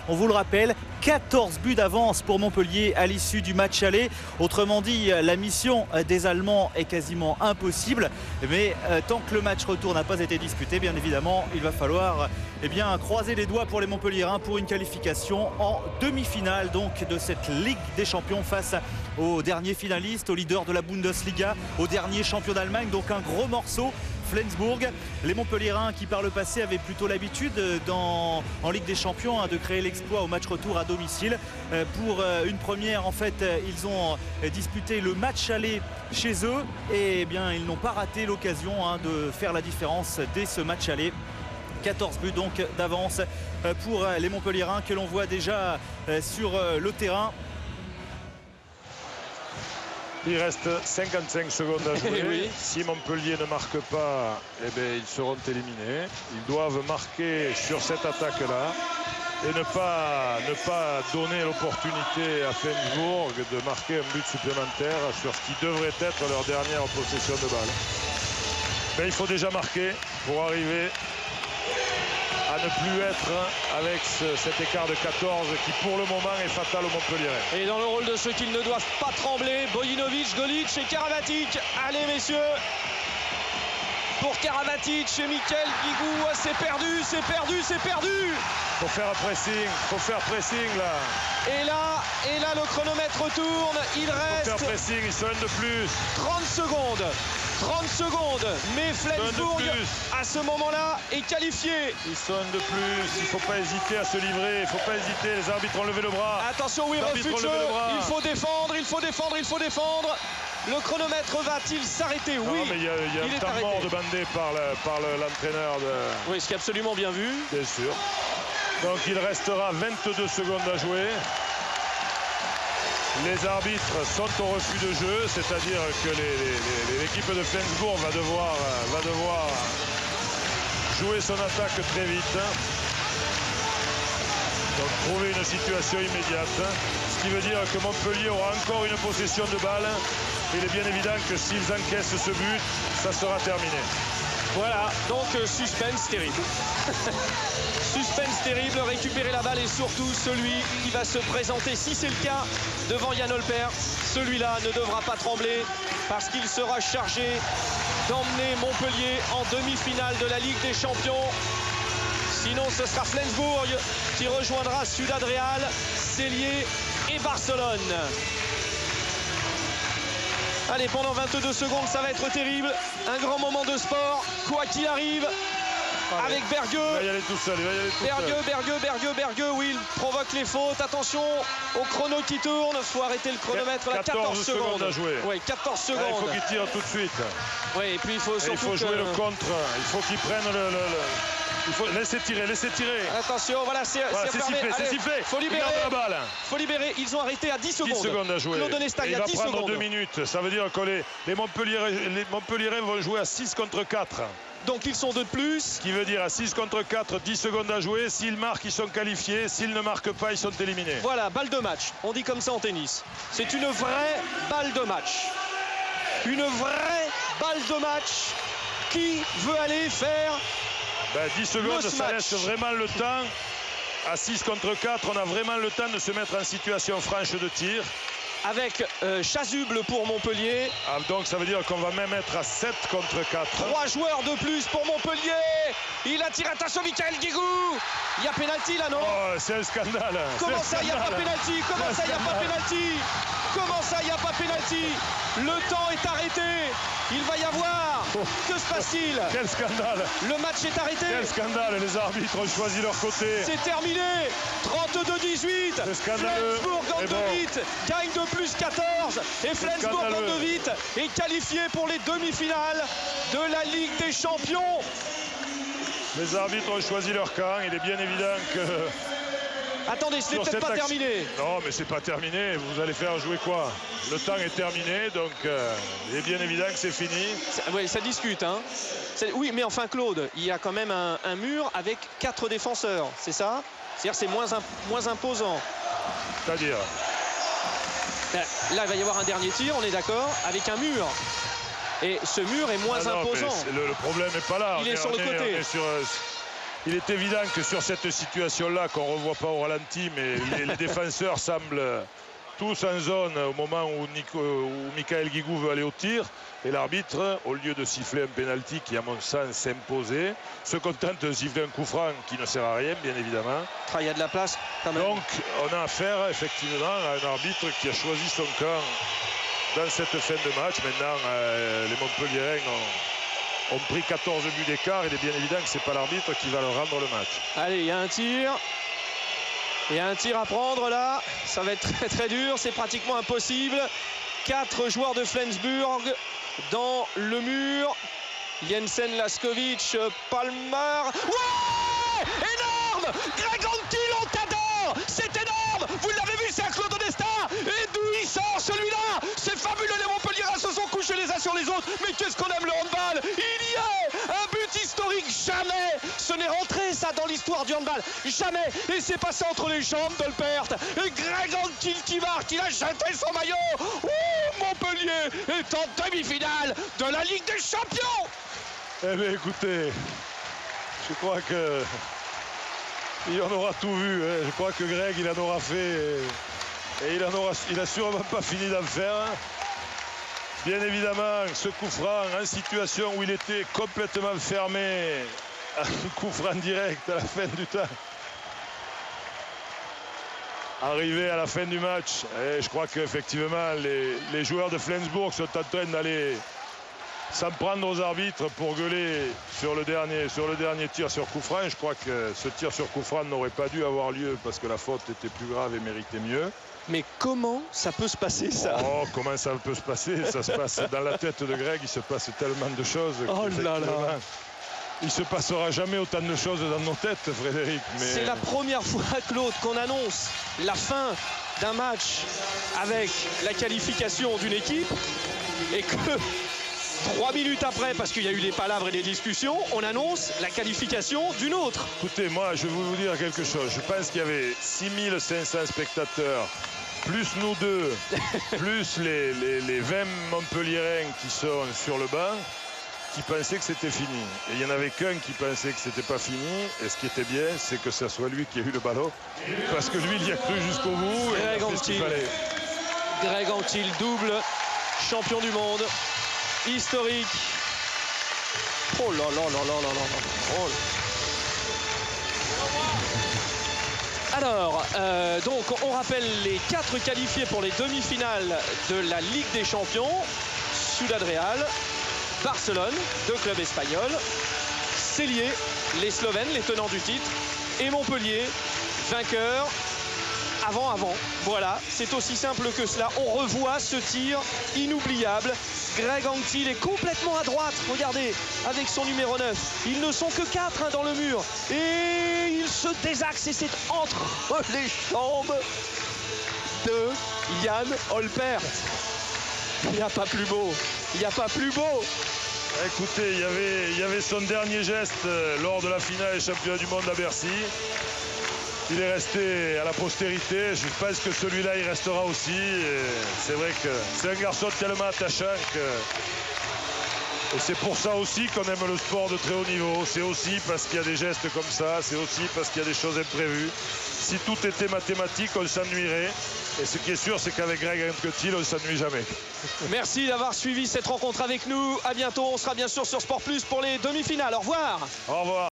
On vous le rappelle, 14 buts d'avance pour Montpellier à l'issue du match aller. Autrement dit, la mission des Allemands est quasiment impossible. Mais tant que le match retour n'a pas été disputé, bien évidemment, il va falloir croiser les doigts pour les Montpelliérains pour une qualification en demi-finale donc de cette Ligue des Champions face au dernier finaliste, au leader de la Bundesliga, au dernier champion d'Allemagne. Donc un gros morceau. Flensburg, les Montpelliérains qui par le passé avaient plutôt l'habitude en Ligue des Champions de créer l'exploit au match retour à domicile. Pour une première, en fait, ils ont disputé le match aller chez eux et ils n'ont pas raté l'occasion de faire la différence dès ce match aller. 14 buts donc d'avance pour les Montpelliérains que l'on voit déjà sur le terrain. Il reste 55 secondes à jouer. Oui. Si Montpellier ne marque pas, ils seront éliminés. Ils doivent marquer sur cette attaque-là et ne pas donner l'opportunité à Flensburg de marquer un but supplémentaire sur ce qui devrait être leur dernière possession de balle. Il faut déjà marquer pour arriver à ne plus être avec cet écart de 14 qui pour le moment est fatal au Montpellier. Et dans le rôle de ceux qui ne doivent pas trembler, Bojinovic, Golic et Karabatic. Allez messieurs, pour Karabatic et Michael Guigou, c'est perdu, c'est perdu, c'est perdu. Faut faire pressing là. Et là le chronomètre tourne, il reste faut faire pressing, ils sont un de plus. 30 secondes, mais Flensburg à ce moment-là est qualifié. Ils sont un de plus, il ne faut pas hésiter à se livrer, il ne faut pas hésiter, les arbitres ont levé le bras. Attention, oui, refus de jeu, il faut défendre. Le chronomètre va-t-il s'arrêter? Oui, mais il y a un temps mort demandé par l'entraîneur de... Oui, ce qui est absolument bien vu. Bien sûr. Donc il restera 22 secondes à jouer. Les arbitres sont au refus de jeu, c'est-à-dire que l'équipe de Flensburg va devoir jouer son attaque très vite. Donc trouver une situation immédiate. Ce qui veut dire que Montpellier aura encore une possession de balle. Il est bien évident que s'ils encaissent ce but, ça sera terminé. Voilà, donc suspense terrible. Suspense terrible, récupérer la balle et surtout celui qui va se présenter, si c'est le cas, devant Jan Olper. Celui-là ne devra pas trembler parce qu'il sera chargé d'emmener Montpellier en demi-finale de la Ligue des Champions. Sinon, ce sera Flensburg qui rejoindra Ciudad Real, Cellier et Barcelone. Allez, pendant 22 secondes, ça va être terrible. Un grand moment de sport, quoi qu'il arrive. Avec Bergueux. Il va y aller tout seul. Bergueux, oui, il provoque les fautes. Attention au chrono qui tourne. Il faut arrêter le chronomètre là. 14 secondes à jouer. Oui, 14 secondes. Il faut qu'il tire tout de suite. Oui, et puis il faut surtout jouer le contre. Il faut qu'il prenne il faut laisser tirer. Attention, voilà, c'est sifflé, c'est sifflé. Faut libérer. La balle. Faut libérer. Ils ont arrêté à 10 secondes. 10 secondes à jouer. Claude Onesta, il y a 10 secondes. Il va prendre 2 minutes. Ça veut dire que les Montpelliérains vont jouer à 6 contre 4. Donc ils sont 2 de plus. Ce qui veut dire à 6 contre 4, 10 secondes à jouer. S'ils marquent, ils sont qualifiés. S'ils ne marquent pas, ils sont éliminés. Voilà, balle de match. On dit comme ça en tennis. C'est une vraie balle de match. Une vraie balle de match. Qui veut aller faire 10 secondes, ça laisse vraiment le temps. À 6 contre 4, on a vraiment le temps de se mettre en situation franche de tir. Avec Chasuble pour Montpellier. Donc ça veut dire qu'on va même être à 7 contre 4. 3 joueurs de plus pour Montpellier. Il attire, attention, Michael Guigou. Il y a pénalty là, non? Oh, c'est un scandale. Comment ça, il n'y a pas pénalty? Comment ça, il n'y a pas pénalty? Comment ça, il n'y a pas pénalty? Le temps est arrêté. Il va y avoir. Que se passe-t-il? Quel scandale. Le match est arrêté. Quel scandale. Les arbitres ont choisi leur côté. C'est terminé. 32-18. Flensburg Gandovic gagne de plus 14. Et Flensburg Gandovic est qualifié pour les demi-finales de la Ligue des Champions. Les arbitres ont choisi leur camp. Il est bien évident que... Attendez, ce n'est peut-être pas terminé. Non, mais c'est pas terminé. Vous allez faire jouer quoi? Le temps est terminé, donc il est bien évident que c'est fini. Oui, ça discute. Hein. Oui, mais enfin, Claude, il y a quand même un mur avec 4 défenseurs, c'est ça? C'est-à-dire c'est moins imposant. C'est-à-dire? Là, il va y avoir un dernier tir, on est d'accord, avec un mur. Et ce mur est moins imposant. Le problème n'est pas là. Il est sur le côté. Il est évident que sur cette situation-là, qu'on ne revoit pas au ralenti, mais les défenseurs semblent tous en zone au moment où Michael Guigou veut aller au tir. Et l'arbitre, au lieu de siffler un pénalty qui, à mon sens, s'imposait, se contente de siffler un coup franc qui ne sert à rien, bien évidemment. Ah, il y a de la place quand même. Donc, on a affaire, effectivement, à un arbitre qui a choisi son camp dans cette fin de match. Maintenant, les Montpelliérains ont pris 14 buts d'écart. Il est bien évident que ce n'est pas l'arbitre qui va leur rendre le match. Allez, il y a un tir. Il y a un tir à prendre là. Ça va être très très dur. C'est pratiquement impossible. 4 joueurs de Flensburg dans le mur. Jensen, Laskovic, Palmer. Ouais, énorme. Greg Antil, on t'adore. C'est énorme. Vous l'avez vu, c'est un Claude Destin. Et d'où il sort celui-là? C'est fabuleux. Les Montpelliérains se sont couchés les uns sur les autres. Mais qu'est-ce qu'on aime le handball. Il y est. Un but historique. Jamais ce n'est rentré ça dans l'histoire du handball. Jamais. Et c'est passé entre les jambes d'Olpert. Et Greg Antil qui marque. Il a jeté son maillot. Montpellier est en demi-finale de la Ligue des Champions. Eh bien, écoutez, je crois que il en aura tout vu. Hein. Je crois que Greg, il en aura fait. Et il a sûrement pas fini d'en faire. Bien évidemment, ce coup franc en situation où il était complètement fermé. Un coup franc direct à la fin du temps. Arrivé à la fin du match, et je crois qu'effectivement les joueurs de Flensburg sont en train d'aller s'en prendre aux arbitres pour gueuler sur le dernier tir sur coup franc. Je crois que ce tir sur coup franc n'aurait pas dû avoir lieu parce que la faute était plus grave et méritait mieux. Mais comment ça peut se passer ça? Oh, comment ça peut se passer? Ça se passe dans la tête de Greg, il se passe tellement de choses. Oh là là. Il se passera jamais autant de choses dans nos têtes, Frédéric. Mais... C'est la première fois, Claude, qu'on annonce la fin d'un match avec la qualification d'une équipe et que 3 minutes après, parce qu'il y a eu des palabres et des discussions, on annonce la qualification d'une autre. Écoutez, moi, je vais vous dire quelque chose. Je pense qu'il y avait 6500 spectateurs, plus nous deux, plus les 20 Montpelliérains qui sont sur le banc, qui pensaient que c'était fini. Et il n'y en avait qu'un qui pensait que c'était pas fini. Et ce qui était bien, c'est que ce soit lui qui a eu le ballon. Parce que lui, il y a cru jusqu'au bout. Et Greg il a fait ce qu'il fallait. Greg Antil, double champion du monde, historique. Oh là là là là là là là. Oh là. Alors, donc on rappelle les 4 qualifiés pour les demi-finales de la Ligue des Champions. Ciudad Real, Barcelone, 2 clubs espagnols, Cellier, les Slovènes, les tenants du titre, et Montpellier, vainqueur avant. Voilà, c'est aussi simple que cela. On revoit ce tir inoubliable. Greg Antil est complètement à droite, regardez, avec son numéro 9. Ils ne sont que 4 dans le mur. Et il se désaxe et c'est entre les jambes de Jan Olpert. Il n'y a pas plus beau. Il n'y a pas plus beau. Écoutez, il y avait son dernier geste lors de la finale des championnats du monde à Bercy. Il est resté à la postérité. Je pense que celui-là, il restera aussi. C'est vrai que c'est un garçon tellement attachant et c'est pour ça aussi qu'on aime le sport de très haut niveau. C'est aussi parce qu'il y a des gestes comme ça. C'est aussi parce qu'il y a des choses imprévues. Si tout était mathématique, on s'ennuierait. Et ce qui est sûr, c'est qu'avec Greg Antil, on ne s'ennuie jamais. Merci d'avoir suivi cette rencontre avec nous. À bientôt. On sera bien sûr sur Sport Plus pour les demi-finales. Au revoir. Au revoir.